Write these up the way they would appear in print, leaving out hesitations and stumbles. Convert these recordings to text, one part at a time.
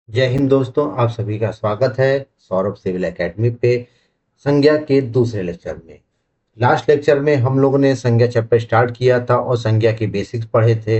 जय हिंद दोस्तों, आप सभी का स्वागत है सौरभ सिविल एकेडमी पे संज्ञा के दूसरे लेक्चर में। लास्ट लेक्चर में हम लोगों ने संज्ञा चैप्टर स्टार्ट किया था और संज्ञा के बेसिक्स पढ़े थे।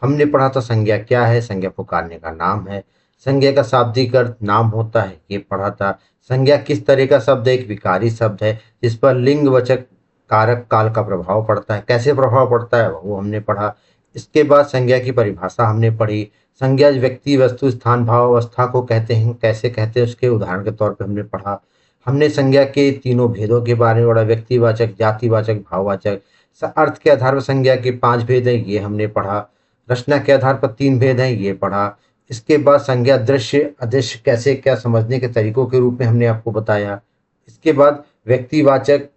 हमने पढ़ा था संज्ञा क्या है, संज्ञा पुकारने का नाम है, संज्ञा का शाब्दिक अर्थ नाम होता है, ये पढ़ा था। संज्ञा किस तरह का शब्द है, एक विकारी शब्द है जिस पर लिंगवाचक कारक काल का प्रभाव पड़ता है, कैसे प्रभाव पड़ता है वो हमने पढ़ा। इसके बाद संज्ञा की परिभाषा हमने पढ़ी। संज्ञा व्यक्ति वस्तु स्थान भाव अवस्था को कहते हैं, कैसे कहते हैं उसके उदाहरण के तौर पे हमने पढ़ा। हमने संज्ञा के तीनों भेदों के बारे में पढ़ा, व्यक्तिवाचक, जातिवाचक, भाववाचक। अर्थ के आधार पर संज्ञा के 5 भेद हैं, ये हमने पढ़ा। रचना के आधार पर 3 भेद हैं, ये पढ़ा। इसके बाद संज्ञा दृश्य अदृश्य कैसे क्या समझने के तरीकों के रूप में हमने आपको बताया। इसके बाद व्यक्तिवाचक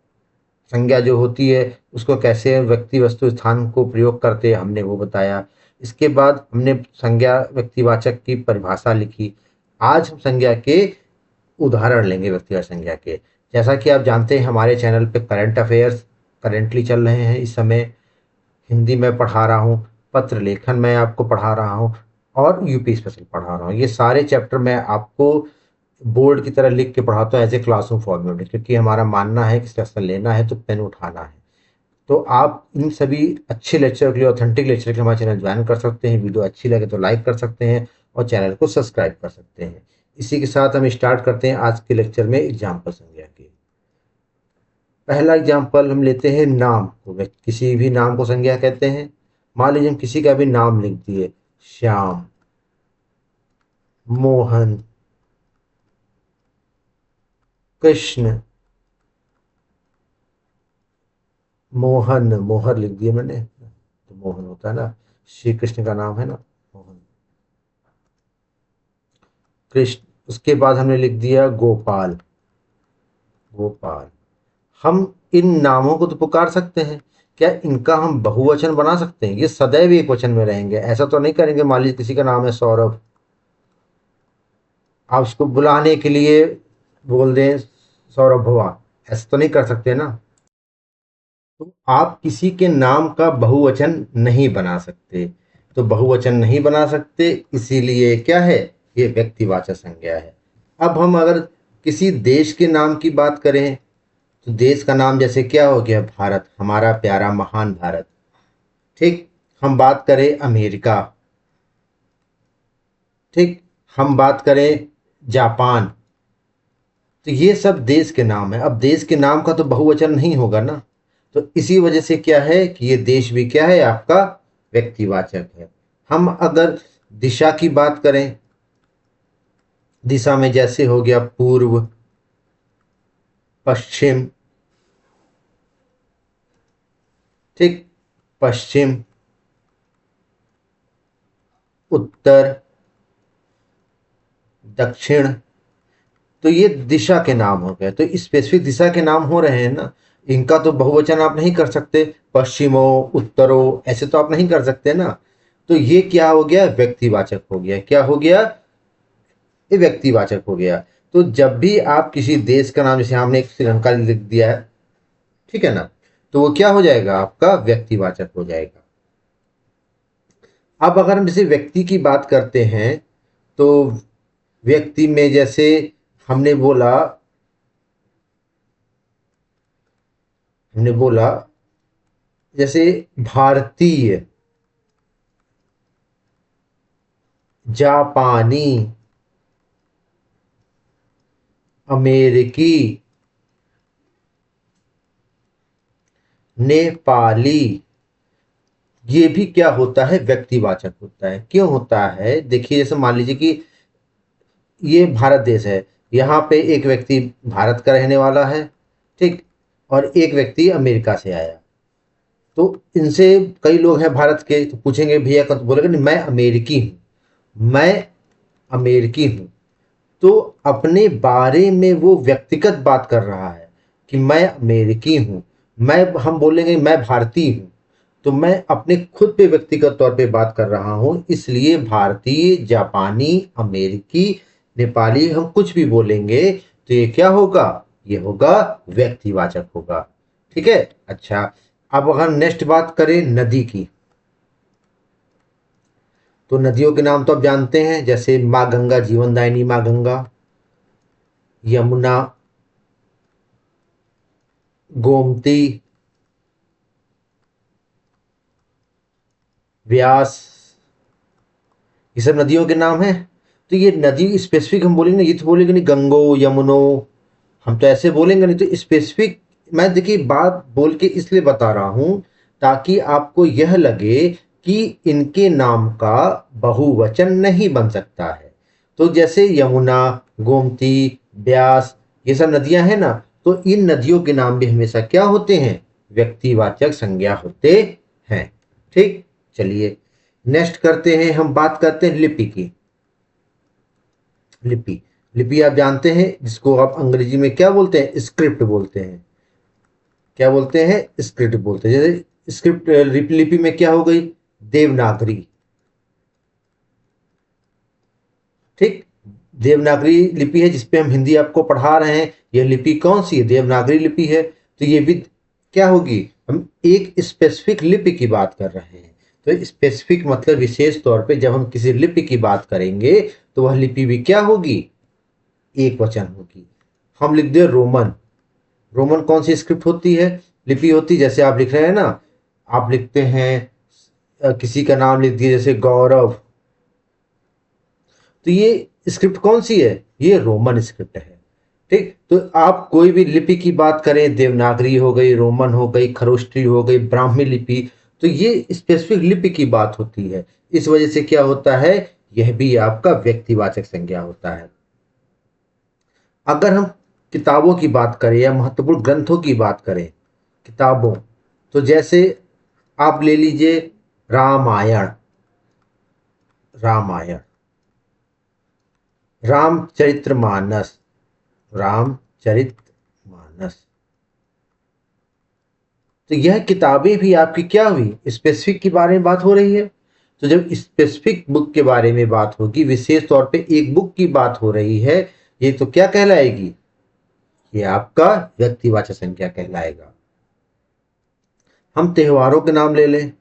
संज्ञा जो होती है उसको कैसे व्यक्ति वस्तु स्थान को प्रयोग करते हैं हमने वो बताया। इसके बाद हमने संज्ञा व्यक्तिवाचक की परिभाषा लिखी। आज हम संज्ञा के उदाहरण लेंगे व्यक्तिगत संज्ञा के। जैसा कि आप जानते हैं हमारे चैनल पे करंट अफेयर्स करेंटली चल रहे हैं इस समय। हिंदी में पढ़ा रहा हूँ, पत्र लेखन में आपको पढ़ा रहा हूँ और यूपी स्पेशल पढ़ा रहा हूँ। ये सारे चैप्टर मैं आपको बोर्ड की तरह लिख के पढ़ाता हूँ एज ए क्लासरूम फॉर्मेट में, क्योंकि हमारा मानना है कि सेशन लेना है तो पेन उठाना है। तो आप इन सभी अच्छे लेक्चर के लिए, ऑथेंटिक लेक्चर के लिए हमारा चैनल ज्वाइन कर सकते हैं। वीडियो अच्छी लगे तो लाइक कर सकते हैं और चैनल को सब्सक्राइब कर सकते हैं। इसी के साथ हम स्टार्ट करते हैं आज के लेक्चर में एग्जाम्पल संज्ञा के। पहला एग्जाम्पल हम लेते हैं नाम को। किसी भी नाम को संज्ञा कहते हैं। मान लीजिए हम किसी का भी नाम लिख दिए, श्याम, मोहन, कृष्ण, मोहन, मोहर लिख दिया मैंने तो मोहन होता है ना, श्री कृष्ण का नाम है ना मोहन, कृष्ण। उसके बाद हमने लिख दिया गोपाल, गोपाल। हम इन नामों को तो पुकार सकते हैं, क्या इनका हम बहुवचन बना सकते हैं? ये सदैव एक वचन में रहेंगे, ऐसा तो नहीं करेंगे। मान लीजिए किसी का नाम है सौरभ, आप उसको बुलाने के लिए बोल दें सौरभ हुआ, ऐसा तो नहीं कर सकते ना। तो आप किसी के नाम का बहुवचन नहीं बना सकते। तो बहुवचन नहीं बना सकते, इसीलिए क्या है, ये व्यक्तिवाचक संज्ञा है। अब हम अगर किसी देश के नाम की बात करें तो देश का नाम जैसे क्या हो गया, भारत, हमारा प्यारा महान भारत। ठीक। हम बात करें अमेरिका, ठीक, हम बात करें जापान, तो ये सब देश के नाम है। अब देश के नाम का तो बहुवचन नहीं होगा ना, तो इसी वजह से क्या है कि ये देश भी क्या है, आपका व्यक्तिवाचक है। हम अगर दिशा की बात करें, दिशा में जैसे हो गया पूर्व, पश्चिम, ठीक, पश्चिम, उत्तर, दक्षिण, तो ये दिशा के नाम हो गए। तो स्पेसिफिक दिशा के नाम हो रहे हैं ना, इनका तो बहुवचन आप नहीं कर सकते। पश्चिमो, उत्तरो, ऐसे तो आप नहीं कर सकते ना। तो ये क्या हो गया, व्यक्तिवाचक हो गया। क्या हो गया, ये व्यक्तिवाचक हो गया। तो जब भी आप किसी देश का नाम, जैसे हमने एक श्रीलंका लिख दिया है, ठीक है ना, तो वो क्या हो जाएगा, आपका व्यक्तिवाचक हो जाएगा। अब अगर हम जैसे व्यक्ति की बात करते हैं तो व्यक्ति में जैसे हमने बोला, हमने बोला जैसे भारतीय, जापानी, अमेरिकी, नेपाली, ये भी क्या होता है, व्यक्तिवाचक होता है। क्यों होता है, देखिए जैसे मान लीजिए कि ये भारत देश है, यहाँ पे एक व्यक्ति भारत का रहने वाला है, ठीक, और एक व्यक्ति अमेरिका से आया। तो इनसे कई लोग हैं भारत के, तो पूछेंगे भैया का, तो बोलेगा नहीं मैं अमेरिकी हूँ, मैं अमेरिकी हूँ। तो अपने बारे में वो व्यक्तिगत बात कर रहा है कि मैं अमेरिकी हूँ। मैं, हम बोलेंगे मैं भारतीय हूँ, तो मैं अपने खुद पे व्यक्तिगत तौर पे बात कर रहा हूँ। इसलिए भारतीय, जापानी, अमेरिकी, नेपाली, हम कुछ भी बोलेंगे तो ये क्या होगा, ये होगा व्यक्तिवाचक होगा। ठीक है। अच्छा, अब अगर नेक्स्ट बात करें नदी की, तो नदियों के नाम तो आप जानते हैं, जैसे माँ गंगा, जीवनदायिनी माँ गंगा, यमुना, गोमती, व्यास, ये सब नदियों के नाम हैं। तो ये नदी स्पेसिफिक हम बोलेंगे, ये तो बोलेंगे नहीं गंगो यमुनो, हम तो ऐसे बोलेंगे नहीं। तो स्पेसिफिक मैं देखिए बात बोल के इसलिए बता रहा हूं ताकि आपको यह लगे कि इनके नाम का बहुवचन नहीं बन सकता है। तो जैसे यमुना, गोमती, ब्यास, ये सब नदियां हैं ना, तो इन नदियों के नाम भी हमेशा क्या होते हैं, व्यक्तिवाचक संज्ञा होते हैं। ठीक, चलिए नेक्स्ट करते हैं, हम बात करते हैं लिपि की। लिपि, लिपि आप जानते हैं जिसको आप अंग्रेजी में क्या बोलते हैं, स्क्रिप्ट बोलते हैं। क्या बोलते हैं, स्क्रिप्ट बोलते हैं। जैसे स्क्रिप्ट लिपि में क्या हो गई, देवनागरी। ठीक, देवनागरी लिपि है जिसपे हम हिंदी आपको पढ़ा रहे हैं। यह लिपि कौन सी है, देवनागरी लिपि है। तो ये भी क्या होगी, हम एक स्पेसिफिक लिपि की बात कर रहे हैं। तो स्पेसिफिक मतलब विशेष तौर पे जब हम किसी लिपि की बात करेंगे तो वह लिपि भी क्या होगी, एक वचन होगी। हम लिख दे रोमन। रोमन कौन सी स्क्रिप्ट होती है, लिपि होती है। जैसे आप लिख रहे हैं ना, आप लिखते हैं किसी का नाम लिख दिए जैसे गौरव, तो ये स्क्रिप्ट कौन सी है, ये रोमन स्क्रिप्ट है। ठीक, तो आप कोई भी लिपि की बात करें, देवनागरी हो गई, रोमन हो गई, खरोष्टी हो गई, ब्राह्मी लिपि, तो ये स्पेसिफिक लिपि की बात होती है। इस वजह से क्या होता है, यह भी आपका व्यक्तिवाचक संज्ञा होता है। अगर हम किताबों की बात करें या महत्वपूर्ण ग्रंथों की बात करें, किताबों, तो जैसे आप ले लीजिए रामायण। रामायण, रामचरितमानस, रामचरितमानस, तो यह किताबें भी आपकी क्या हुई, स्पेसिफिक के बारे में बात हो रही है। तो जब स्पेसिफिक बुक के बारे में बात होगी, विशेष तौर पे एक बुक की बात हो रही है, ये तो क्या कहलाएगी, ये आपका व्यक्तिवाचक संज्ञा कहलाएगा। हम त्योहारों के नाम ले लें,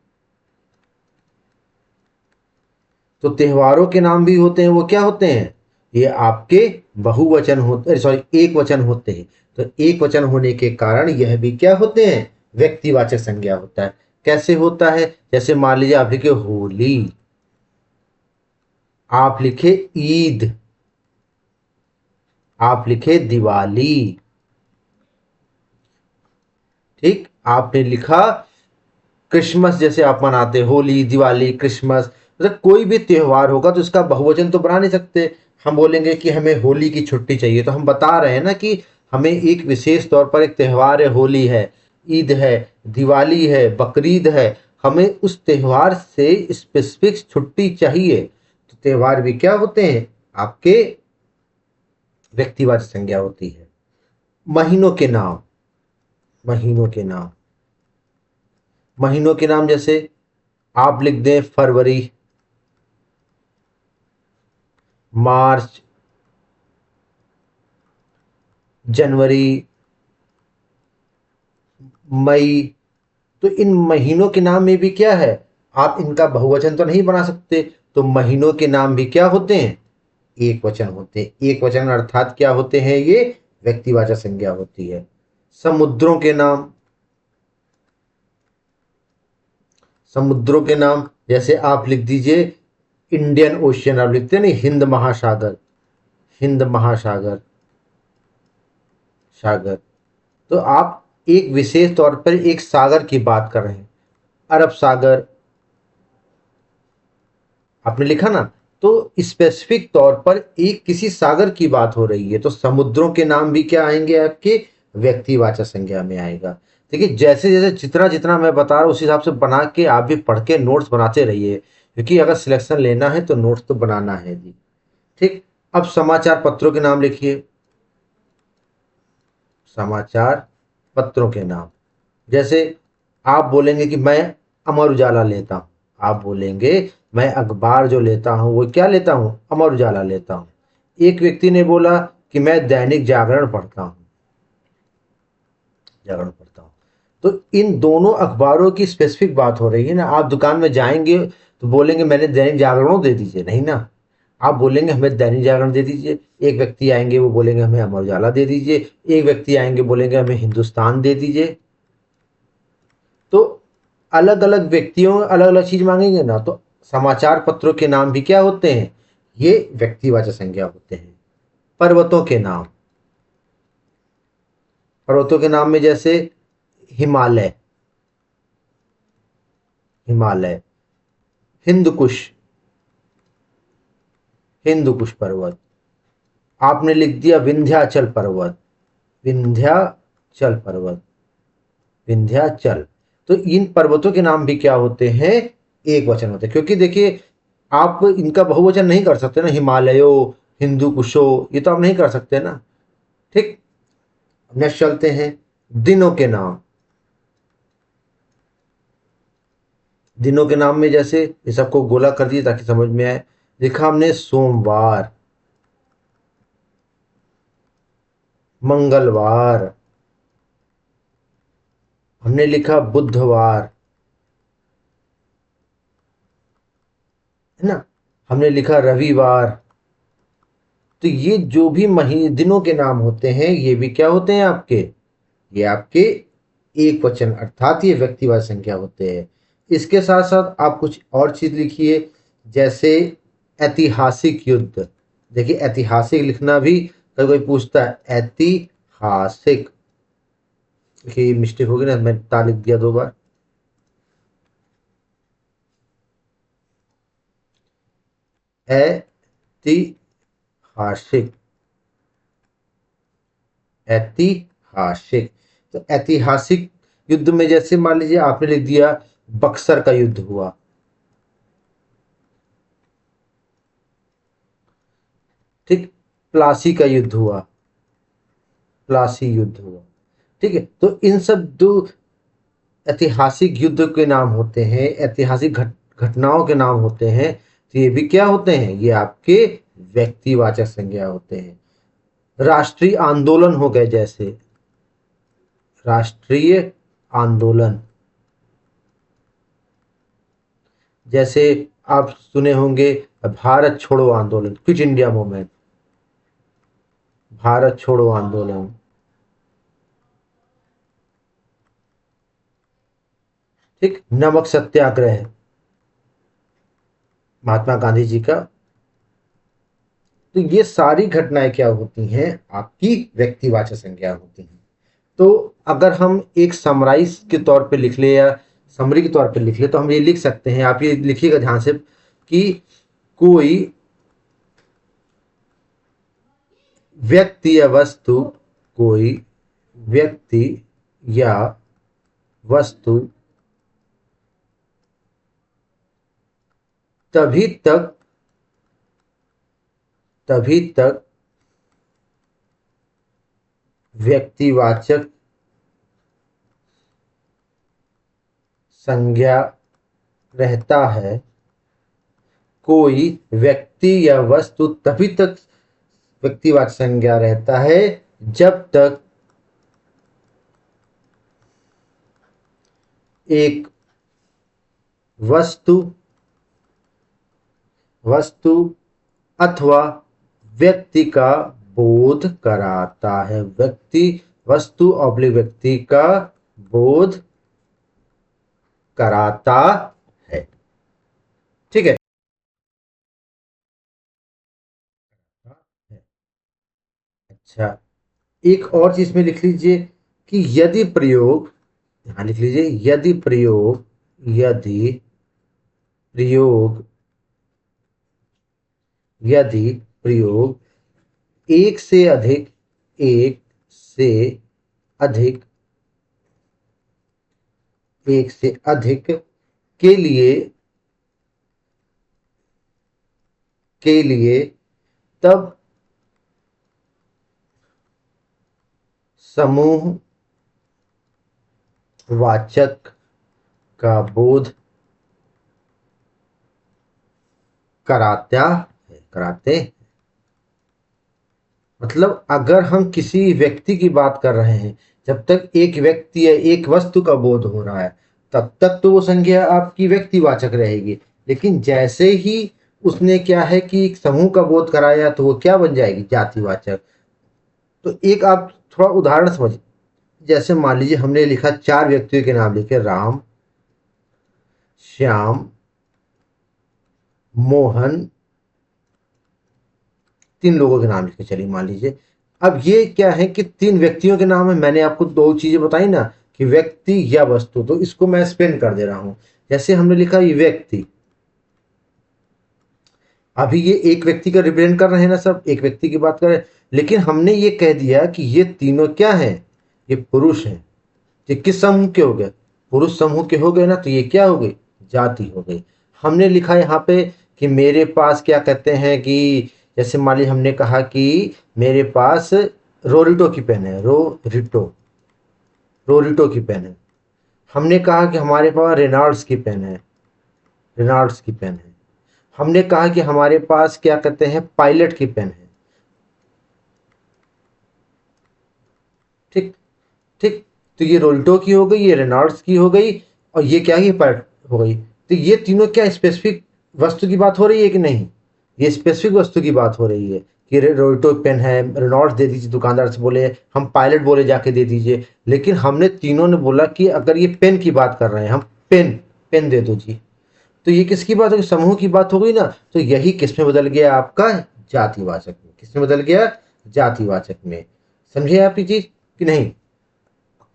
तो त्योहारों के नाम भी होते हैं, वो क्या होते हैं, ये आपके बहुवचन होते, सॉरी एक वचन होते हैं। तो एक वचन होने के कारण यह भी क्या होते हैं, व्यक्तिवाचक संज्ञा होता है। कैसे होता है, जैसे मान लीजिए आप लिखे होली, आप लिखे ईद, आप लिखे दिवाली। ठीक, आपने लिखा क्रिसमस, जैसे आप मनाते हैं होली, दिवाली, क्रिसमस, मतलब कोई भी त्योहार होगा तो इसका बहुवचन तो बना नहीं सकते। हम बोलेंगे कि हमें होली की छुट्टी चाहिए, तो हम बता रहे हैं ना कि हमें एक विशेष तौर पर एक त्योहार है, होली है, ईद है, दिवाली है, बकरीद है, हमें उस त्योहार से स्पेसिफिक छुट्टी चाहिए। तो त्योहार भी क्या होते हैं, आपके व्यक्तिवाचक संज्ञा होती है। महीनों के नाम, महीनों के नाम, महीनों के नाम जैसे आप लिख दें फरवरी, मार्च, जनवरी, मई, तो इन महीनों के नाम में भी क्या है, आप इनका बहुवचन तो नहीं बना सकते। तो महीनों के नाम भी क्या होते हैं, एक वचन होते हैं। एक वचन अर्थात क्या होते हैं, ये व्यक्तिवाचक संज्ञा होती है। समुद्रों के नाम, समुद्रों के नाम जैसे आप लिख दीजिए इंडियन ओशियन, आप लिखते हैं नहीं, हिंद महासागर, हिंद महासागर, सागर। तो आप एक विशेष तौर पर एक सागर की बात कर रहे हैं, अरब सागर आपने लिखा ना, तो स्पेसिफिक तौर पर एक किसी सागर की बात हो रही है। तो समुद्रों के नाम भी क्या आएंगे, आपके व्यक्तिवाचक संज्ञा में आएगा। देखिए जैसे जैसे जितना जितना मैं बता रहा हूँ उस हिसाब से बना के आप भी पढ़ के नोट्स बनाते रहिए, क्योंकि अगर सिलेक्शन लेना है तो नोट्स तो बनाना है जी। ठीक, अब समाचार पत्रों के नाम लिखिए, समाचार पत्रों के नाम, जैसे आप बोलेंगे कि मैं अमर उजाला लेता हूँ, आप बोलेंगे मैं अखबार जो लेता हूँ वो क्या लेता हूँ, अमर उजाला लेता हूँ। एक व्यक्ति ने बोला कि मैं दैनिक जागरण पढ़ता हूँ, जागरण पढ़ता हूँ। तो इन दोनों अखबारों की स्पेसिफिक बात हो रही है ना। आप दुकान में जाएंगे तो बोलेंगे मैंने दैनिक जागरण दे दीजिए, नहीं ना। आप बोलेंगे हमें दैनिक जागरण दे दीजिए, एक व्यक्ति आएंगे वो बोलेंगे हमें अमर उजाला दे दीजिए, एक व्यक्ति आएंगे बोलेंगे हमें हिंदुस्तान दे दीजिए। तो अलग अलग व्यक्तियों अलग अलग चीज मांगेंगे ना, तो समाचार पत्रों के नाम भी क्या होते हैं, ये व्यक्तिवाचक संज्ञा होते हैं। पर्वतों के नाम, पर्वतों के नाम में जैसे हिमालय, हिमालय, हिंदकुश, हिंदकुश पर्वत। आपने लिख दिया विंध्याचल पर्वत, विंध्याचल पर्वत, विंध्याचल। तो इन पर्वतों के नाम भी क्या होते हैं, एक वचन होते हैं, क्योंकि देखिए आप इनका बहुवचन नहीं कर सकते ना, हिमालयो, हिंदुकुशो, ये तो आप नहीं कर सकते ना। ठीक, नेक्स्ट चलते हैं, दिनों के नाम। दिनों के नाम में जैसे ये सबको गोला कर दिए ताकि समझ में आए। लिखा हमने सोमवार, मंगलवार, हमने लिखा बुधवार, है ना, हमने लिखा रविवार। तो ये जो भी महीने दिनों के नाम होते हैं ये भी क्या होते हैं आपके, ये आपके एक वचन अर्थात ये व्यक्तिवाचक संख्या होते हैं। इसके साथ साथ आप कुछ और चीज लिखिए, जैसे ऐतिहासिक युद्ध। देखिए ऐतिहासिक लिखना भी कभी कोई पूछता है, ऐतिहासिक, देखिए मिस्टेक होगी ना, मैं ता लिख दिया 2 बार। ऐतिहासिक, ऐतिहासिक। तो ऐतिहासिक युद्ध में जैसे मान लीजिए आपने लिख दिया बक्सर का युद्ध हुआ, ठीक, प्लासी का युद्ध हुआ, प्लासी युद्ध हुआ। ठीक है, तो इन सब दो ऐतिहासिक युद्ध के नाम होते हैं, ऐतिहासिक घटनाओं के नाम होते हैं। तो ये भी क्या होते हैं, ये आपके व्यक्तिवाचक संज्ञा होते हैं। राष्ट्रीय आंदोलन हो गए, जैसे राष्ट्रीय आंदोलन, जैसे आप सुने होंगे भारत छोड़ो आंदोलन, क्विट इंडिया मूवमेंट, भारत छोड़ो आंदोलन। ठीक, नमक सत्याग्रह, महात्मा गांधी जी का। तो ये सारी घटनाएं क्या होती हैं, आपकी व्यक्तिवाचक संज्ञा होती हैं। तो अगर हम एक समराइज के तौर पे लिख ले या समरी के तौर पे लिख ले, तो हम ये लिख सकते हैं, आप ये लिखिएगा ध्यान से, कि कोई व्यक्ति या वस्तु, कोई व्यक्ति या वस्तु तभी तक, तभी तक व्यक्तिवाचक संज्ञा रहता है, कोई व्यक्ति या वस्तु तभी तक व्यक्तिवाचक संज्ञा रहता है जब तक एक वस्तु, वस्तु अथवा व्यक्ति का बोध कराता है, व्यक्ति, वस्तु ऑब्लिक व्यक्ति का बोध कराता है। ठीक है, अच्छा, एक और चीज में लिख लीजिए कि यदि प्रयोग, यहां लिख लीजिए यदि प्रयोग, यदि प्रयोग, यदि प्रयोग एक से अधिक, एक से अधिक, एक से अधिक के लिए, के लिए, तब समूह वाचक का बोध कराता है, कराते हैं। मतलब अगर हम किसी व्यक्ति की बात कर रहे हैं, जब तक एक व्यक्ति या एक वस्तु का बोध हो रहा है, तब तक तो वो संज्ञा आपकी व्यक्तिवाचक रहेगी। लेकिन जैसे ही उसने क्या है कि एक समूह का बोध कराया तो वो क्या बन जाएगी, जातिवाचक। तो एक आप थोड़ा उदाहरण समझ, जैसे मान लीजिए हमने लिखा, चार व्यक्तियों के नाम लिखे, राम, श्याम, मोहन, तीन लोगों के नाम लिखे, चलिए मान लीजिए। अब ये क्या है कि तीन व्यक्तियों के नाम है, मैंने आपको दो चीजें बताई ना, कि व्यक्ति या वस्तु, तो इसको मैं स्पेन कर दे रहा हूं। जैसे हमने लिखा ये व्यक्ति, अभी ये एक व्यक्ति का रिप्रेजेंट कर रहे हैं ना, सब एक व्यक्ति की बात कर रहे हैं, लेकिन हमने ये कह दिया कि ये तीनों क्या हैं, ये पुरुष हैं। ये किस समूह के हो गए, पुरुष समूह के हो गए ना, तो ये क्या हो गई, जाति हो गई। हमने लिखा यहाँ पे कि मेरे पास क्या कहते हैं कि, जैसे मान लीजिए हमने कहा कि मेरे पास रोरिटो की पेन है, रोरिटो की पेन है। हमने कहा कि हमारे पास रेनॉल्ड्स की पेन है, रेनॉल्ड्स की पेन है। हमने कहा कि हमारे पास क्या कहते हैं, पायलट की पेन है। ठीक, ठीक। तो ये रोल्टो की हो गई, ये रेनॉल्ड्स की हो गई, और ये क्या ही पायलट हो गई। तो ये तीनों क्या स्पेसिफिक वस्तु की बात हो रही है कि नहीं, ये स्पेसिफिक वस्तु की बात हो रही है कि रोल्टो पेन है, रेनॉल्ड्स दे दीजिए, दुकानदार से बोले, हम पायलट बोले जाके दे दीजिए। लेकिन हमने तीनों ने बोला कि अगर ये पेन की बात कर रहे हैं, हम पेन, पेन दे दो जी। तो ये किसकी बात होगी, समूह की बात हो गई ना। तो यही किस में बदल गया आपका, जातिवाचक में। किस में बदल गया, जातिवाचक में। समझे आप ये चीज कि नहीं।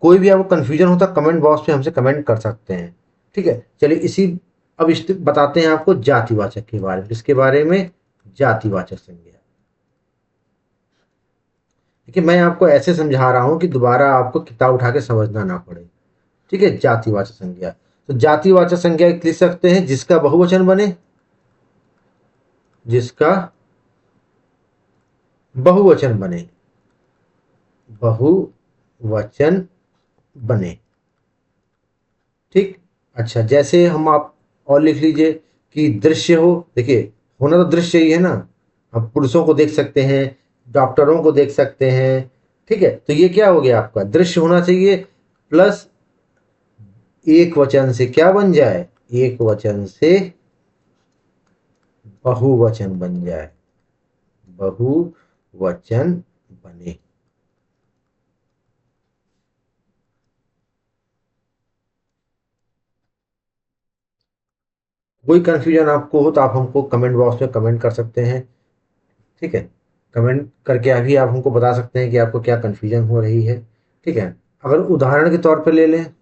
कोई भी आपको कन्फ्यूजन होता कमेंट बॉक्स में हमसे कमेंट कर सकते हैं। ठीक है, चलिए इसी, अब इस बताते हैं आपको जातिवाचक के बारे में। इसके बारे में, जातिवाचक संज्ञा। देखिए मैं आपको ऐसे समझा रहा हूं कि दोबारा आपको किताब उठा के समझना ना पड़े। ठीक है, जातिवाचक संज्ञा। तो जातिवाचक संज्ञा लिख सकते हैं जिसका बहुवचन बने, जिसका बहुवचन बने, बहुवचन बने। ठीक। अच्छा, जैसे हम आप और लिख लीजिए कि दृश्य हो। देखिए, होना तो दृश्य ही है ना। हम पुरुषों को देख सकते हैं, डॉक्टरों को देख सकते हैं। ठीक है, तो ये क्या हो गया आपका, दृश्य होना चाहिए, प्लस एक वचन से क्या बन जाए, एक वचन से बहुवचन बन जाए, बहुवचन बने। कोई कंफ्यूजन आपको हो तो आप हमको कमेंट बॉक्स में कमेंट कर सकते हैं। ठीक है, कमेंट करके अभी आप हमको बता सकते हैं कि आपको क्या कंफ्यूजन हो रही है। ठीक है, अगर उदाहरण के तौर पे ले लें,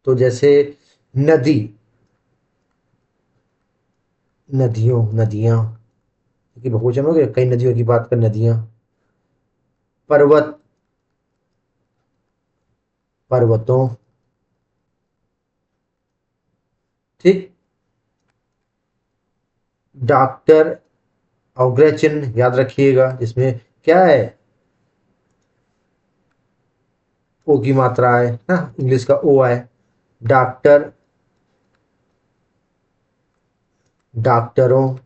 तो जैसे नदी, नदियों, नदियां की बहुवचन हो गया, कई नदियों की बात कर, नदियां। पर्वत, पर्वतों। ठीक। डॉक्टर, अवग्रह चिन्ह याद रखिएगा, जिसमें क्या है, ओ की मात्रा है ना, इंग्लिश का ओ है। डॉक्टर, डॉक्टरों,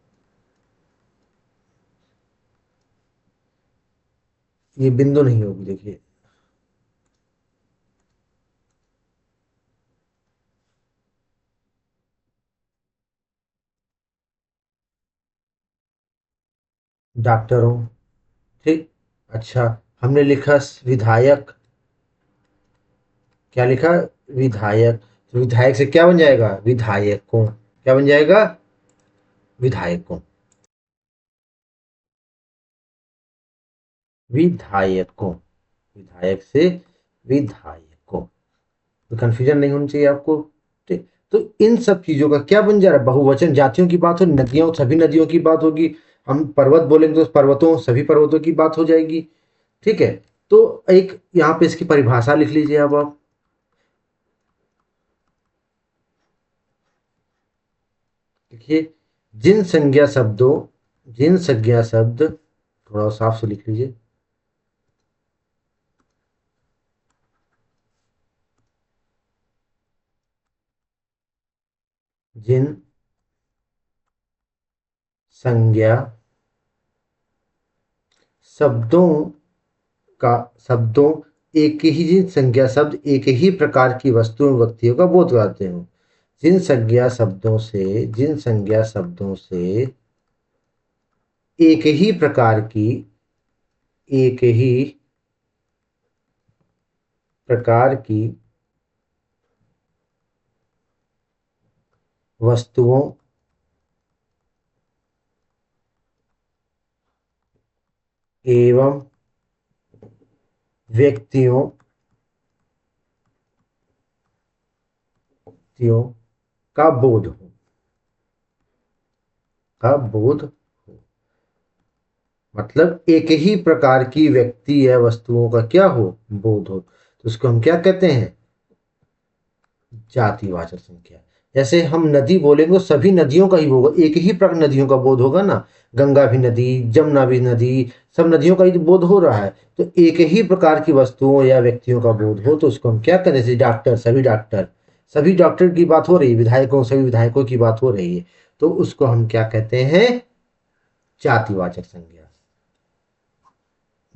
ये बिंदु नहीं होगी, देखिए। डॉक्टरों। ठीक। अच्छा, हमने लिखा विधायक, क्या लिखा, विधायक। तो विधायक से क्या बन जाएगा, विधायकों। क्या बन जाएगा, विधायकों, विधायकों। विधायक से विधायकों। तो कंफ्यूजन नहीं होनी चाहिए आपको। ठीक। तो इन सब चीजों का क्या बन जा रहा है, बहुवचन। जातियों की बात हो, नदियों, सभी नदियों की बात होगी। हम पर्वत बोलेंगे तो पर्वतों, सभी पर्वतों की बात हो जाएगी। ठीक है। तो एक यहाँ पे इसकी परिभाषा लिख लीजिए अब आप। देखिए, जिन संज्ञा शब्दों, जिन संज्ञा शब्द, थोड़ा साफ से लिख लीजिए, जिन संज्ञा शब्दों का, शब्दों एक ही संज्ञा शब्द एक ही प्रकार की वस्तुओं व्यक्तियों का बोध कराते हो। जिन संज्ञा शब्दों से एक ही प्रकार की एक ही प्रकार की वस्तुओं एवं व्यक्तियों व्यक्तियों का बोध हो। मतलब एक ही प्रकार की व्यक्ति या वस्तुओं का क्या हो, बोध हो, तो उसको हम क्या कहते हैं, जातिवाचक संख्या। जैसे हम नदी बोलेंगे सभी नदियों का ही होगा, एक ही प्रकार नदियों का बोध होगा ना, गंगा भी नदी, जमुना भी नदी, सब नदियों का ही तो बोध हो रहा है। तो एक ही प्रकार की वस्तुओं या व्यक्तियों का बोध हो तो उसको हम क्या कहते हैं, जैसे सभी डॉक्टर की बात हो रही है, सभी विधायकों की बात हो रही है, तो उसको हम क्या कहते हैं, जातिवाचक संज्ञा।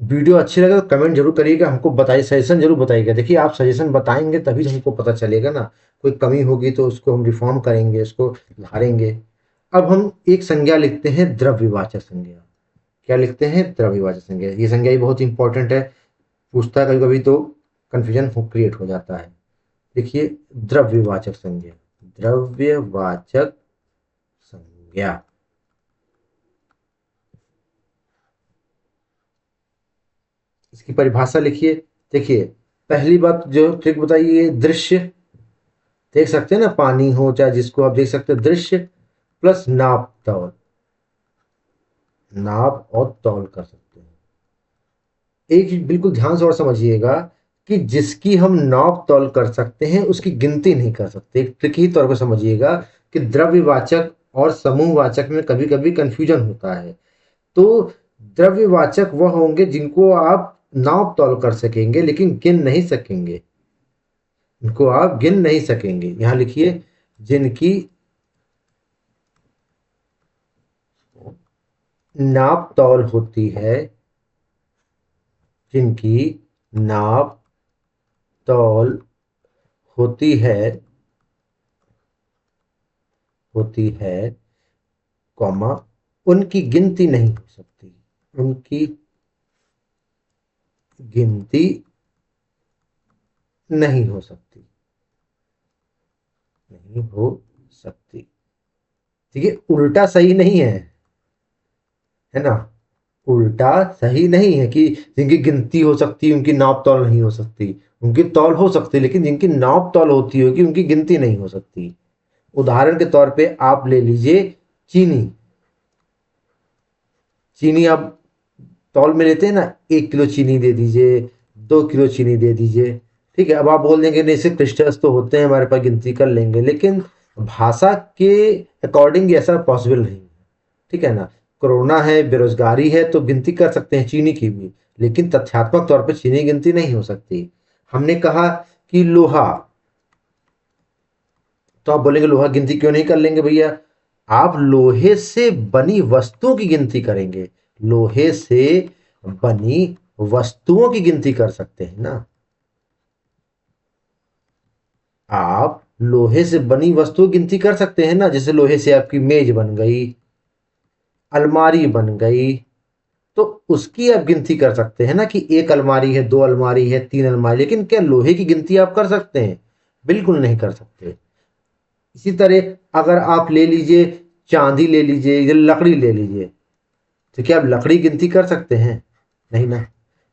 वीडियो अच्छी लगे तो कमेंट जरूर करिएगा, हमको बताइए, सजेशन जरूर बताइएगा। देखिए आप सजेशन बताएंगे तभी हमको पता चलेगा ना, कोई कमी होगी तो उसको हम रिफॉर्म करेंगे, उसको सुधारेंगे। अब हम एक संज्ञा लिखते हैं, द्रव्यवाचक संज्ञा। क्या लिखते हैं, द्रव्यवाचक संज्ञा। ये संज्ञा ही बहुत इंपॉर्टेंट है, पूछता है कभी कभी तो कन्फ्यूजन क्रिएट हो जाता है। देखिए द्रव्यवाचक संज्ञा, द्रव्यवाचक संज्ञा। इसकी परिभाषा लिखिए। देखिए पहली बात जो ट्रिक बताइए, दृश्य, देख सकते हैं ना, पानी हो चाहे जिसको आप देख सकते हैं, दृश्य प्लस नाप तौल, नाप और तौल कर सकते हैं। एक चीज बिल्कुल ध्यान से और समझिएगा कि जिसकी हम नाप तौल कर सकते हैं उसकी गिनती नहीं कर सकते। एक ट्रिक ही तौर पर समझिएगा कि द्रव्यवाचक और समूहवाचक में कभी कभी कंफ्यूजन होता है। तो द्रव्यवाचक वह होंगे जिनको आप नाप तौल कर सकेंगे लेकिन गिन नहीं सकेंगे, इनको आप गिन नहीं सकेंगे। यहां लिखिए, जिनकी नाप तौल होती है, जिनकी नाप तौल होती है कॉमा, उनकी गिनती नहीं हो सकती, उनकी गिनती नहीं हो सकती, नहीं हो सकती। ठीक है, उल्टा सही नहीं है ना, उल्टा सही नहीं है कि जिनकी गिनती हो सकती है उनकी नाप तौल नहीं हो सकती। उनकी तौल हो सकती है लेकिन जिनकी नाप तौल होती होगी उनकी गिनती नहीं हो सकती। उदाहरण के तौर पे आप ले लीजिए चीनी। चीनी आप तौल में लेते हैं ना, 1 किलो चीनी दे दीजिए, 2 किलो चीनी दे दीजिए। ठीक है, अब आप बोल देंगे नहीं, सिर्फ क्रिस्टल्स तो होते हैं हमारे पास, गिनती कर लेंगे, लेकिन भाषा के अकॉर्डिंग ऐसा पॉसिबल नहीं है। ठीक है ना, कोरोना है, बेरोजगारी है, तो गिनती कर सकते हैं चीनी की भी, लेकिन तथ्यात्मक तौर पर चीनी गिनती नहीं हो सकती। हमने कहा कि लोहा, तो आप बोलेंगे लोहा गिनती क्यों नहीं कर लेंगे भैया, आप लोहे से बनी वस्तुओं की गिनती करेंगे, लोहे से बनी वस्तुओं की गिनती कर सकते हैं ना। आप लोहे से बनी वस्तु की गिनती कर सकते हैं ना, जैसे लोहे से आपकी मेज बन गई, अलमारी बन गई, तो उसकी आप गिनती कर सकते हैं ना कि एक अलमारी है, 2 अलमारी है, 3 अलमारी। लेकिन क्या लोहे की गिनती आप कर सकते हैं, बिल्कुल नहीं कर सकते। इसी तरह अगर आप ले लीजिए चांदी, ले लीजिए या लकड़ी ले लीजिए, तो क्या आप लकड़ी गिनती कर सकते हैं, नहीं ना।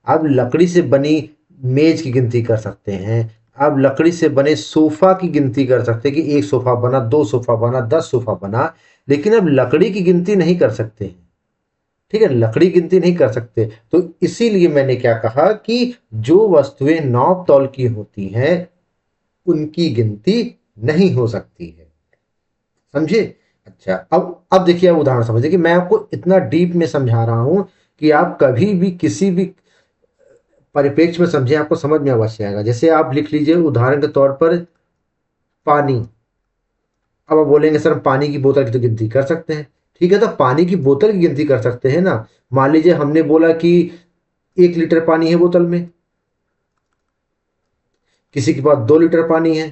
आप लकड़ी से बनी मेज की गिनती कर सकते हैं, आप लकड़ी से बने सोफा की गिनती कर सकते हैं कि 1 सोफा बना, 2 सोफा बना, 10 सोफा बना, लेकिन अब लकड़ी की गिनती नहीं कर सकते हैं। ठीक है, लकड़ी गिनती नहीं कर सकते। तो इसीलिए मैंने क्या कहा कि जो वस्तुएं नाप तौल की होती हैं उनकी गिनती नहीं हो सकती है, समझे। अच्छा, अब देखिए, अब उदाहरण समझिए कि मैं आपको इतना डीप में समझा रहा हूं कि आप कभी भी किसी भी परिप्रेक्ष्य में समझे, आपको समझ में अवश्य आएगा। जैसे आप लिख लीजिए उदाहरण के तौर पर पानी। अब आप बोलेंगे सर हम पानी की बोतल की तो गिनती कर सकते हैं। ठीक है, तो पानी की बोतल की गिनती कर सकते हैं ना। मान लीजिए हमने बोला कि 1 लीटर पानी है बोतल में, किसी के पास 2 लीटर पानी है,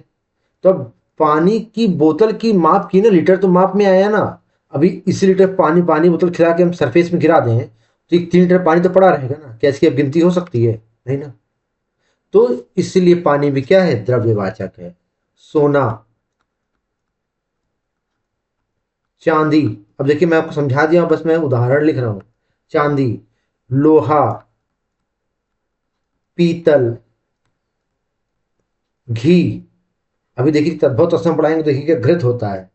तो अब पानी की बोतल की माप की ना, लीटर तो माप में आया ना। अभी इसी लीटर पानी पानी बोतल खिला के हम सरफेस में गिरा दें तो 3 लीटर पानी तो पड़ा रहेगा ना, क्या इसकी अब गिनती हो सकती है? नहीं ना। तो इसलिए पानी भी क्या है? द्रव्यवाचक है। सोना, चांदी, अब देखिए मैं आपको समझा दिया, बस मैं उदाहरण लिख रहा हूं। चांदी, लोहा, पीतल, घी। अभी देखिए बहुत असम पढ़ाएंगे, देखिए क्या घृत होता है।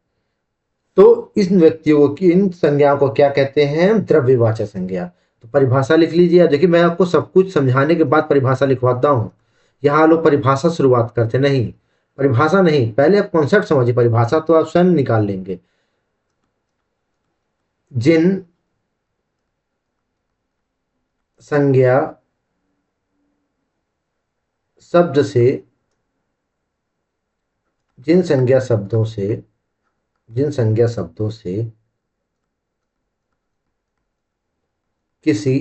तो इन व्यक्तियों की, इन संज्ञाओं को क्या कहते हैं? द्रव्यवाचक संज्ञा। तो परिभाषा लिख लीजिए। अब देखिए मैं आपको सब कुछ समझाने के बाद परिभाषा लिखवाता हूं। यहाँ लोग परिभाषा शुरुआत करते नहीं, परिभाषा नहीं, पहले आप कॉन्सेप्ट समझिए, परिभाषा तो आप स्वयं निकाल लेंगे। जिन संज्ञा शब्द से, जिन संज्ञा शब्दों से, जिन संज्ञा शब्दों से किसी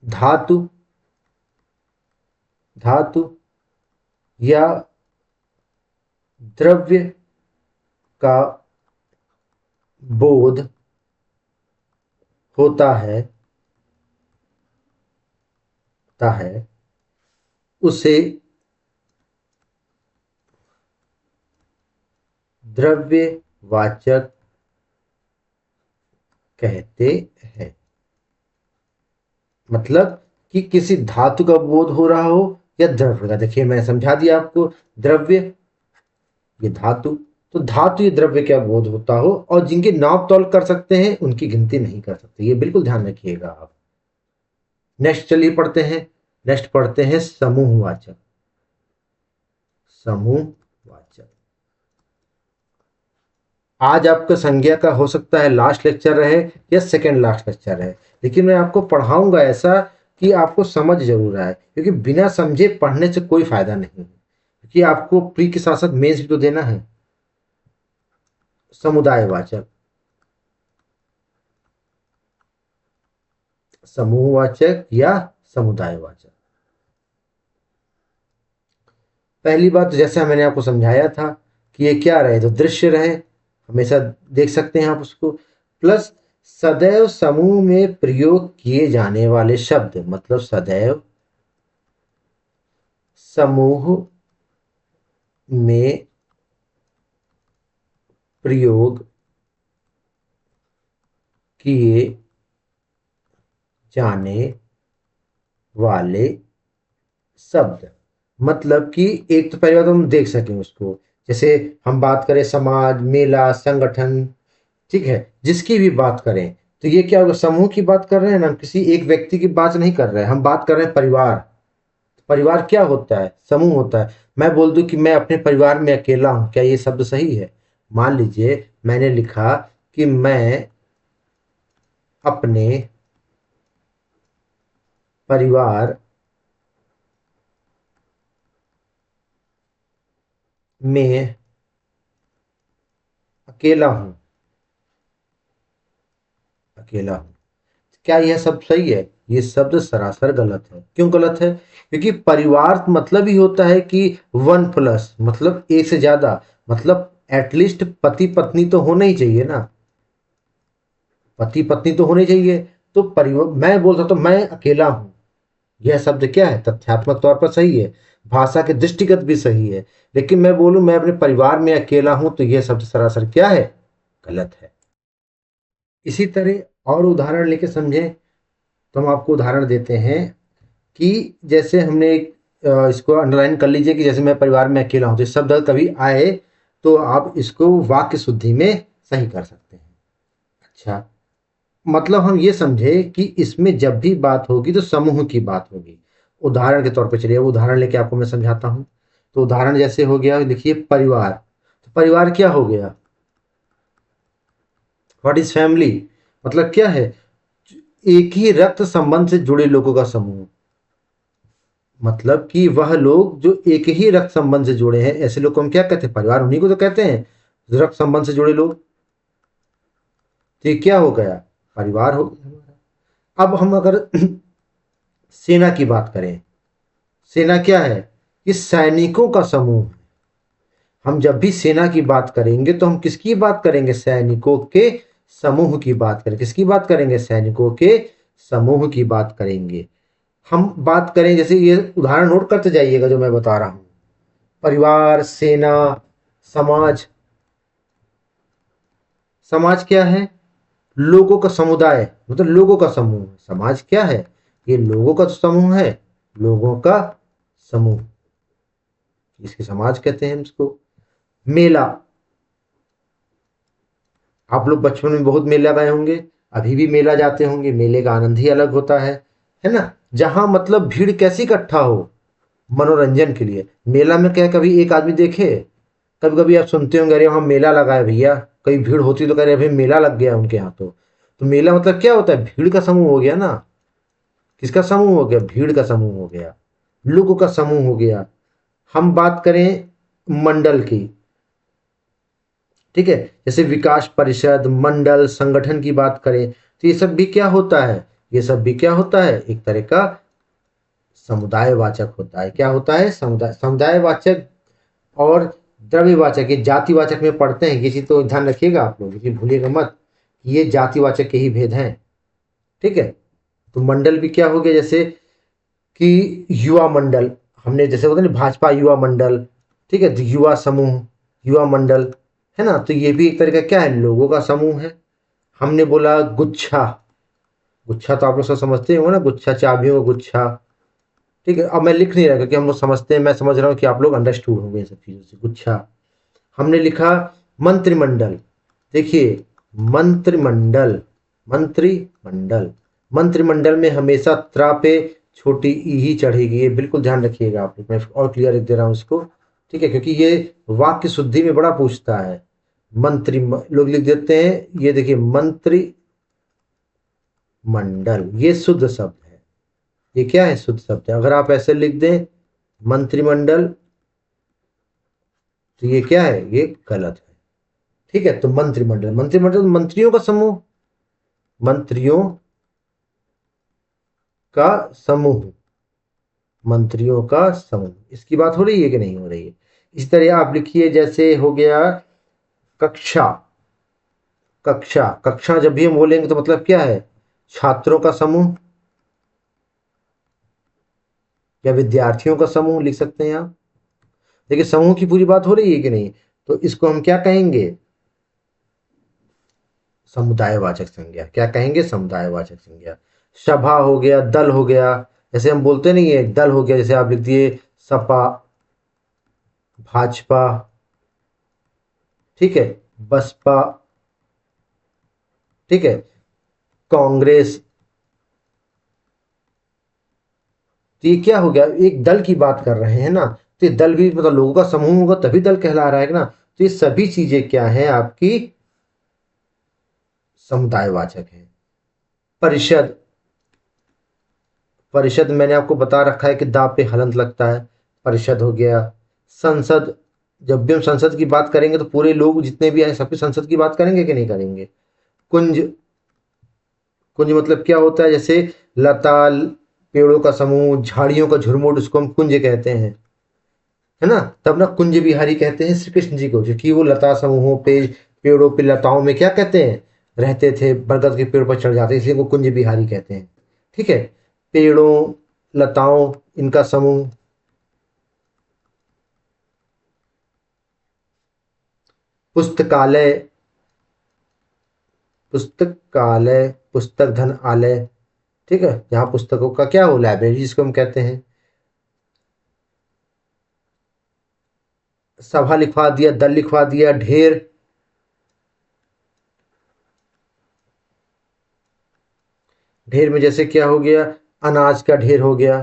धातु, धातु या द्रव्य का बोध होता है, होता है, उसे द्रव्यवाचक कहते हैं। मतलब कि किसी धातु का बोध हो रहा हो या द्रव्य का। देखिए मैं समझा दिया आपको, द्रव्य ये धातु, तो धातु ये द्रव्य का बोध होता हो और जिनके नाप तौल कर सकते हैं उनकी गिनती नहीं कर सकते, ये बिल्कुल ध्यान रखिएगा आप। नेक्स्ट चलिए पढ़ते हैं। नेक्स्ट पढ़ते हैं समूहवाचक। समूहवाचक आज आपका संज्ञा का हो सकता है लास्ट लेक्चर रहे या सेकेंड लास्ट लेक्चर रहे, लेकिन मैं आपको पढ़ाऊंगा ऐसा कि आपको समझ जरूर आए, क्योंकि बिना समझे पढ़ने से कोई फायदा नहीं है, क्योंकि आपको प्री के साथ साथ मेंस भी तो देना है। समुदायवाचक, समूहवाचक या समुदायवाचक। पहली बात तो जैसे मैंने आपको समझाया था कि ये क्या रहे, तो दृश्य रहे, हमेशा देख सकते हैं आप उसको। प्लस सदैव समूह में प्रयोग किए जाने वाले शब्द, मतलब सदैव समूह में प्रयोग किए जाने वाले शब्द, मतलब कि एक तो पहली बात हम देख सकें उसको, जैसे हम बात करें समाज, मेला, संगठन, ठीक है, जिसकी भी बात करें तो ये क्या होगा? समूह की बात कर रहे हैं ना, किसी एक व्यक्ति की बात नहीं कर रहे हैं, हम बात कर रहे हैं परिवार। परिवार क्या होता है? समूह होता है। मैं बोल दूं कि मैं अपने परिवार में अकेला हूं, क्या ये शब्द सही है? मान लीजिए मैंने लिखा कि मैं अपने परिवार में अकेला हूं, अकेला हूं, क्या यह शब्द सही है? ये शब्द सरासर गलत है। क्यों गलत है? क्योंकि परिवार मतलब ही होता है कि वन प्लस, मतलब एक से ज्यादा, मतलब एटलीस्ट पति पत्नी तो होना ही चाहिए ना, पति पत्नी तो होने चाहिए। तो परिवार, मैं बोल सकता हूं मैं अकेला हूं, यह शब्द क्या है? तथ्यात्मक तौर पर सही है, भाषा के दृष्टिगत भी सही है। लेकिन मैं बोलूं मैं अपने परिवार में अकेला हूं, तो यह शब्द सरासर क्या है? गलत है। इसी तरह और उदाहरण लेके समझें, तो हम आपको उदाहरण देते हैं कि जैसे हमने एक इसको अंडरलाइन कर लीजिए कि जैसे मैं परिवार में अकेला हूं, तो शब्द कभी आए तो आप इसको वाक्य शुद्धि में सही कर सकते हैं। अच्छा, मतलब हम ये समझे कि इसमें जब भी बात होगी तो समूह की बात होगी। उदाहरण के तौर पे चलिए, उदाहरण लेके आपको मैं समझाता हूं। तो उदाहरण जैसे हो गया, देखिए परिवार, तो परिवार क्या हो गया? What is family? मतलब क्या है? एक ही रक्त संबंध से जुड़े लोगों का समूह, मतलब कि वह लोग जो एक ही रक्त संबंध से जुड़े हैं, ऐसे लोग को हम क्या कहते हैं? परिवार, उन्हीं को तो कहते हैं, रक्त संबंध से जुड़े लोग। तो ये क्या हो गया? परिवार हो गया हमारा। अब हम अगर सेना की बात करें, सेना क्या है? ये सैनिकों का समूह है। हम जब भी सेना की बात करेंगे तो हम किसकी बात करेंगे? सैनिकों के समूह की बात करें। किसकी बात करेंगे? सैनिकों के समूह की बात करेंगे। हम बात करें, जैसे ये उदाहरण नोट करते जाइएगा जो मैं बता रहा हूं। परिवार, सेना, समाज। समाज क्या है? लोगों का समुदाय, मतलब लोगों का समूह। समाज क्या है? ये लोगों का समूह है, लोगों का समूह, इसके समाज कहते हैं इसको। मेला, आप लोग बचपन में बहुत मेला गए होंगे, अभी भी मेला जाते होंगे। मेले का आनंद ही अलग होता है ना? जहां मतलब भीड़ कैसी इकट्ठा हो, मनोरंजन के लिए। मेला में क्या है, कभी एक आदमी देखे, कभी कभी आप सुनते होंगे, अरे वहाँ मेला लगा है भैया। कहीं भीड़ होती तो कह रहे भाई मेला लग गया उनके यहाँ। तो मेला मतलब क्या होता है? भीड़ का समूह हो गया ना। किसका समूह हो गया? भीड़ का समूह हो गया, लोगों का समूह हो गया। हम बात करें मंडल की, ठीक है, जैसे विकास परिषद, मंडल, संगठन की बात करें तो ये सब भी क्या होता है? ये सब भी क्या होता है? एक तरह का समुदायवाचक होता है। क्या होता है? समुदायवाचक और द्रव्यवाचक, ये जातिवाचक में पढ़ते हैं। ये चीज तो ध्यान रखिएगा आप लोग, ये चीज भूलिएगा मत, ये जातिवाचक के ही भेद हैं। ठीक है, तो मंडल भी क्या हो गया? जैसे कि युवा मंडल, हमने जैसे होता है ना भाजपा युवा मंडल, ठीक है, तो युवा समूह, युवा मंडल, है ना? तो ये भी एक तरह का क्या है? लोगों का समूह है। हमने बोला गुच्छा, गुच्छा तो आप लोग सब समझते हो ना, गुच्छा, चाबियों का गुच्छा। ठीक है, अब मैं लिख नहीं रहा क्योंकि हम लोग समझते हैं, मैं समझ रहा हूँ कि आप लोग अंडरस्टूड होंगे इन सब चीज़ों से। गुच्छा। हमने लिखा मंत्रिमंडल। देखिए, मंत्रिमंडल, मंत्रिमंडल, मंत्रिमंडल में हमेशा त्रा पे छोटी ई ही चढ़ेगी, ये बिल्कुल ध्यान रखिएगा आप लोग। मैं और क्लियर लिख दे रहा हूँ इसको, ठीक है, क्योंकि ये वाक्य शुद्धि में बड़ा पूछता है। मंत्री लोग लिख देते हैं, ये देखिए मंत्री मंडल, ये शुद्ध शब्द है। ये क्या है? शुद्ध शब्द है। अगर आप ऐसे लिख दें मंत्रिमंडल, तो ये क्या है? ये गलत है। ठीक है, तो मंत्रिमंडल, मंत्रिमंडल मंत्रियों का समूह, मंत्रियों का समूह, मंत्रियों का समूह। इसकी बात हो रही है कि नहीं हो रही है? इस तरह आप लिखिए, जैसे हो गया कक्षा, कक्षा, कक्षा जब भी हम बोलेंगे तो मतलब क्या है? छात्रों का समूह या विद्यार्थियों का समूह लिख सकते हैं आप। देखिए, समूह की पूरी बात हो रही है कि नहीं? तो इसको हम क्या कहेंगे? समुदायवाचक संज्ञा। क्या कहेंगे? समुदायवाचक संज्ञा। सभा हो गया, दल हो गया, जैसे हम बोलते नहीं है दल हो गया, जैसे आप लिख दिए सपा, भाजपा, ठीक है, बसपा, ठीक है, कांग्रेस। तो ये क्या हो गया? एक दल की बात कर रहे हैं ना, तो ये दल भी मतलब लोगों का समूह होगा तभी दल कहला रहा है ना। तो ये सभी चीजें क्या है आपकी? समुदायवाचक है। परिषद, परिषद मैंने आपको बता रखा है कि दा पे हलंत लगता है, परिषद हो गया। संसद, जब भी हम संसद की बात करेंगे तो पूरे लोग जितने भी हैं सबकी संसद की बात करेंगे कि नहीं करेंगे? कुंज, कुंज मतलब क्या होता है? जैसे लता, पेड़ों का समूह, झाड़ियों का झुरमुट, उसको हम कुंज कहते हैं, है ना? तब ना कुंज बिहारी कहते हैं श्री कृष्ण जी को, क्योंकि वो लता समूहों पे, पेड़ों पे, लताओं में क्या कहते हैं? रहते थे, बरगद के पेड़ पर चढ़ जाते, इसलिए वो कुंज बिहारी कहते हैं। ठीक है, पेड़ों, लताओं, इनका समूह। पुस्तकालय, पुस्तकालय, पुस्तक धन आलय, ठीक है, जहाँ पुस्तकों का क्या हो? लाइब्रेरी जिसको हम कहते हैं। सभा लिखवा दिया, दल लिखवा दिया, ढेर, ढेर में जैसे क्या हो गया? अनाज का ढेर हो गया,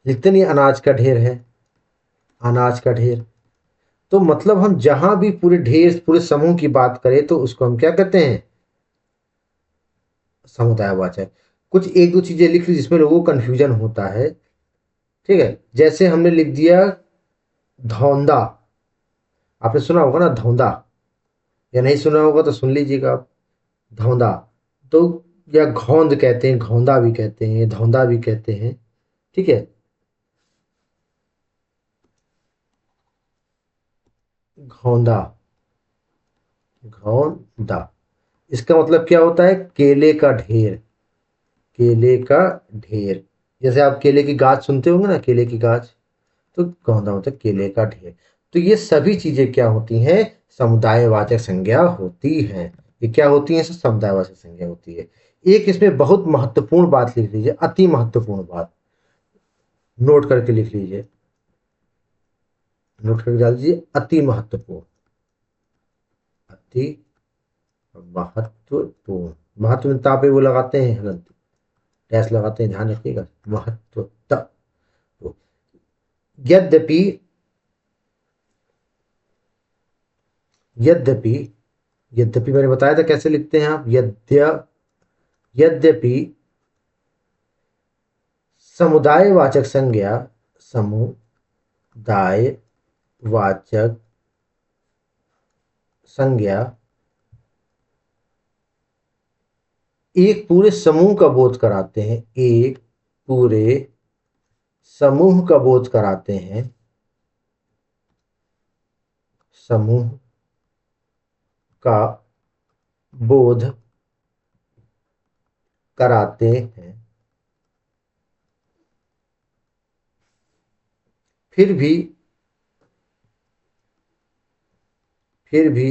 लिखते नहीं अनाज का ढेर है, अनाज का ढेर। तो मतलब हम जहां भी पूरे ढेर, पूरे समूह की बात करें तो उसको हम क्या कहते हैं? समुदायवाचक। कुछ एक दो चीजें लिख ली जिसमें लोगों को कंफ्यूजन होता है, ठीक है, जैसे हमने लिख दिया धौंदा। आपने सुना होगा ना धौंदा, या नहीं सुना होगा तो सुन लीजिएगा आप। धौंदा, तो या घौंद कहते हैं, घौंदा भी कहते हैं, धौंदा भी कहते हैं, ठीक है। घौंदा, घौंदा। इसका मतलब क्या होता है? केले का ढेर, केले का ढेर। जैसे आप केले की गाछ सुनते होंगे ना, केले की गाछ, तो घौंदा होता है केले का ढेर। तो ये सभी चीजें क्या होती हैं? समुदायवाचक संज्ञा होती हैं। ये क्या होती हैं? समुदायवाचक संज्ञा होती है। एक इसमें बहुत महत्वपूर्ण बात लिख लीजिए, अति महत्वपूर्ण बात, नोट करके लिख लीजिए, नोट करके डाल दीजिए, अति महत्वपूर्ण, अति महत्वपूर्ण। महत्व में ता पे वो लगाते हैं हलंत, डैश लगाते हैं, ध्यान रखिएगा। महत्व त। तो यद्यपि, यद्यपि, यद्यपि मैंने बताया था कैसे लिखते हैं आप, यद्यपि समुदायवाचक संज्ञा, समुदायवाचक संज्ञा एक पूरे समूह का बोध कराते हैं, एक पूरे समूह का बोध कराते हैं, समूह का बोध कराते हैं, फिर भी, फिर भी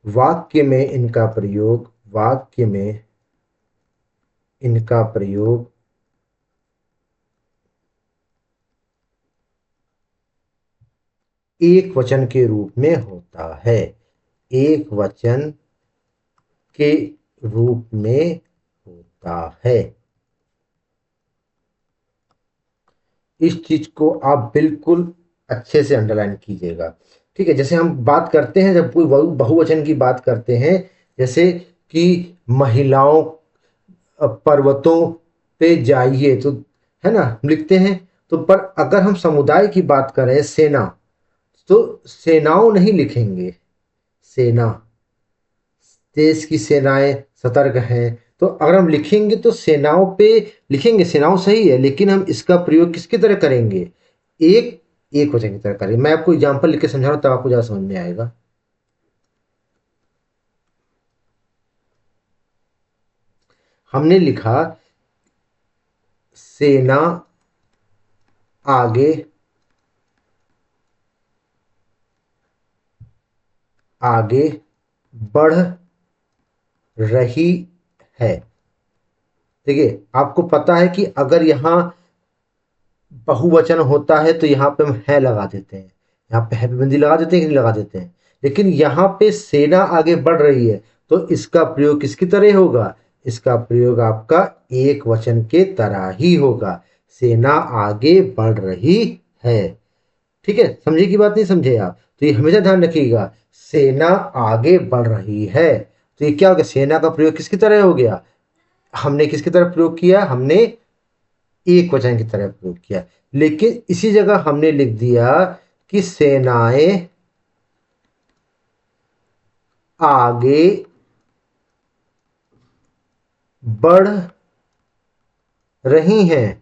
वाक्य में इनका प्रयोग, वाक्य में इनका प्रयोग एक वचन के रूप में होता है, एक वचन के रूप में होता है। इस चीज को आप बिल्कुल अच्छे से अंडरलाइन कीजिएगा। ठीक है, जैसे हम बात करते हैं, जब कोई बहुवचन की बात करते हैं, जैसे कि महिलाओं पर्वतों पे जाइए, तो है ना, हम लिखते हैं। तो पर अगर हम समुदाय की बात करें, सेना, तो सेनाओं नहीं लिखेंगे, सेना, देश की सेनाएं सतर्क हैं। तो अगर हम लिखेंगे तो सेनाओं पे लिखेंगे, सेनाओं सही है, लेकिन हम इसका प्रयोग किसकी तरह करेंगे? एक एक वचन की तरह करेंगे। मैं आपको एग्जांपल लिख के समझा रहा हूं, तब आपको ज़्यादा समझ में आएगा। हमने लिखा सेना आगे, आगे बढ़ रही है। देखिए, आपको पता है कि अगर यहाँ बहुवचन होता है तो यहाँ पे हम है लगा देते हैं, यहाँ पे है पे बिंदी लगा देते हैं कि नहीं लगा देते हैं। लेकिन यहाँ पे सेना आगे बढ़ रही है, तो इसका प्रयोग किसकी तरह होगा? इसका प्रयोग आपका एक वचन के तरह ही होगा, सेना आगे बढ़ रही है। ठीक है, समझे की बात नहीं समझे आप? तो ये हमेशा ध्यान रखिएगा, सेना आगे बढ़ रही है। तो ये क्या हो गया? सेना का प्रयोग किसकी तरह हो गया? हमने किसकी तरह प्रयोग किया? हमने एक वचन की तरह प्रयोग किया। लेकिन इसी जगह हमने लिख दिया कि सेनाएं आगे बढ़ रही हैं,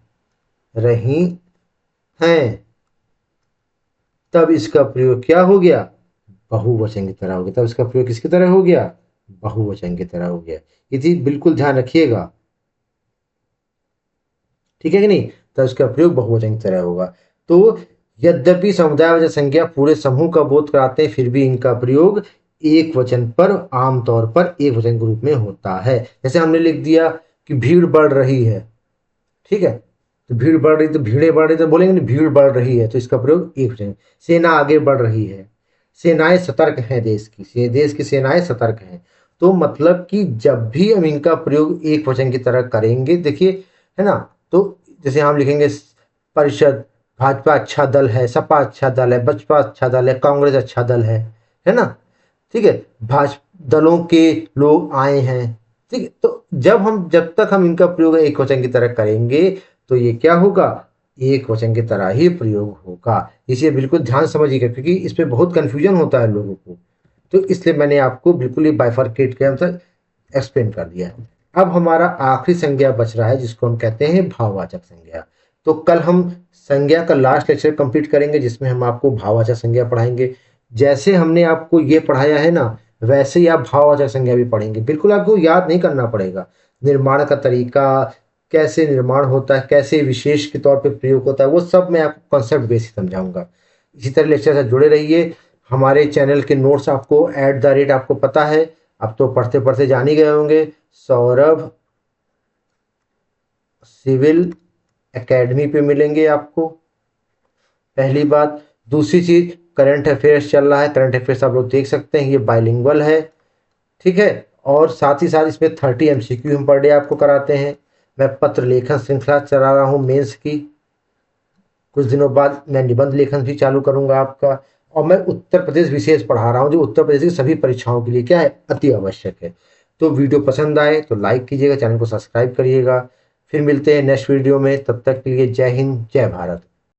रही हैं। तब इसका प्रयोग क्या हो गया? बहुवचन की तरह हो गया। तब इसका प्रयोग किसकी तरह हो गया? बहुवचन की तरह हो गया। ये चीज बिल्कुल ध्यान रखिएगा, ठीक है कि नहीं? तब इसका प्रयोग बहुवचन की तरह होगा। तो यद्यपि समुदायवाचक संज्ञा पूरे समूह का बोध कराते हैं, फिर भी इनका प्रयोग एक वचन पर, आमतौर पर एक वचन के रूप में होता है। जैसे हमने लिख दिया कि भीड़ बढ़ रही है, ठीक है, तो भीड़ बढ़ रही, तो भीड़ें बढ़ रही, तो बोलेंगे नहीं भीड़ बढ़ रही है, तो इसका प्रयोग एक वचन। सेना आगे बढ़ रही है, सेनाएं सतर्क हैं, देश की, देश की सेनाएं सतर्क हैं। तो मतलब कि जब भी हम इनका प्रयोग एक वचन की तरह करेंगे, देखिए, है ना, तो जैसे हम लिखेंगे परिषद, भाजपा अच्छा दल है, सपा अच्छा दल है, बसपा अच्छा दल है, कांग्रेस अच्छा दल है ना, ठीक है, भाजपा दलों के लोग आए हैं। ठीक है, तो जब तक हम इनका प्रयोग एक वचन की तरह करेंगे, तो ये क्या होगा? एक वचन की तरह ही प्रयोग होगा। इसे बिल्कुल ध्यान समझिएगा, क्योंकि इस पे बहुत कंफ्यूजन होता है लोगों को। तो इसलिए मैंने आपको बिल्कुल ही बाइफरकेट के अनुसार एक्सप्लेन कर दिया है। अब हमारा आखिरी संज्ञा बच रहा है, जिसको हम कहते हैं भाववाचक संज्ञा। तो कल हम संज्ञा का लास्ट लेक्चर कंप्लीट करेंगे, जिसमें हम आपको भाववाचक संज्ञा पढ़ाएंगे। जैसे हमने आपको ये पढ़ाया है ना, वैसे ही आप भाववाचक संज्ञा भी पढ़ेंगे। बिल्कुल आपको याद नहीं करना पड़ेगा। निर्माण का तरीका, कैसे निर्माण होता है, कैसे विशेष के तौर पे प्रयोग होता है, वो सब मैं आपको कॉन्सेप्ट बेसिक समझाऊंगा। इसी तरह लेक्चर से जुड़े रहिए। हमारे चैनल के नोट्स आपको @ आपको पता है, अब तो पढ़ते पढ़ते जान ही गए होंगे। सौरभ सिविल एकेडमी पे मिलेंगे आपको, पहली बात। दूसरी चीज, करंट अफेयर्स चल रहा है, करंट अफेयर्स आप लोग देख सकते हैं, ये बाइलिंगुअल है, ठीक है। और साथ ही साथ इसमें 30 MCQ हम पर डे आपको कराते हैं। मैं पत्र लेखन श्रृंखला चला रहा हूँ मेंस की, कुछ दिनों बाद मैं निबंध लेखन भी चालू करूंगा आपका। और मैं उत्तर प्रदेश विशेष पढ़ा रहा हूँ, जो उत्तर प्रदेश की सभी परीक्षाओं के लिए क्या है, अति आवश्यक है। तो वीडियो पसंद आए तो लाइक कीजिएगा, चैनल को सब्सक्राइब करिएगा। फिर मिलते हैं नेक्स्ट वीडियो में, तब तक के लिए जय हिंद, जय भारत।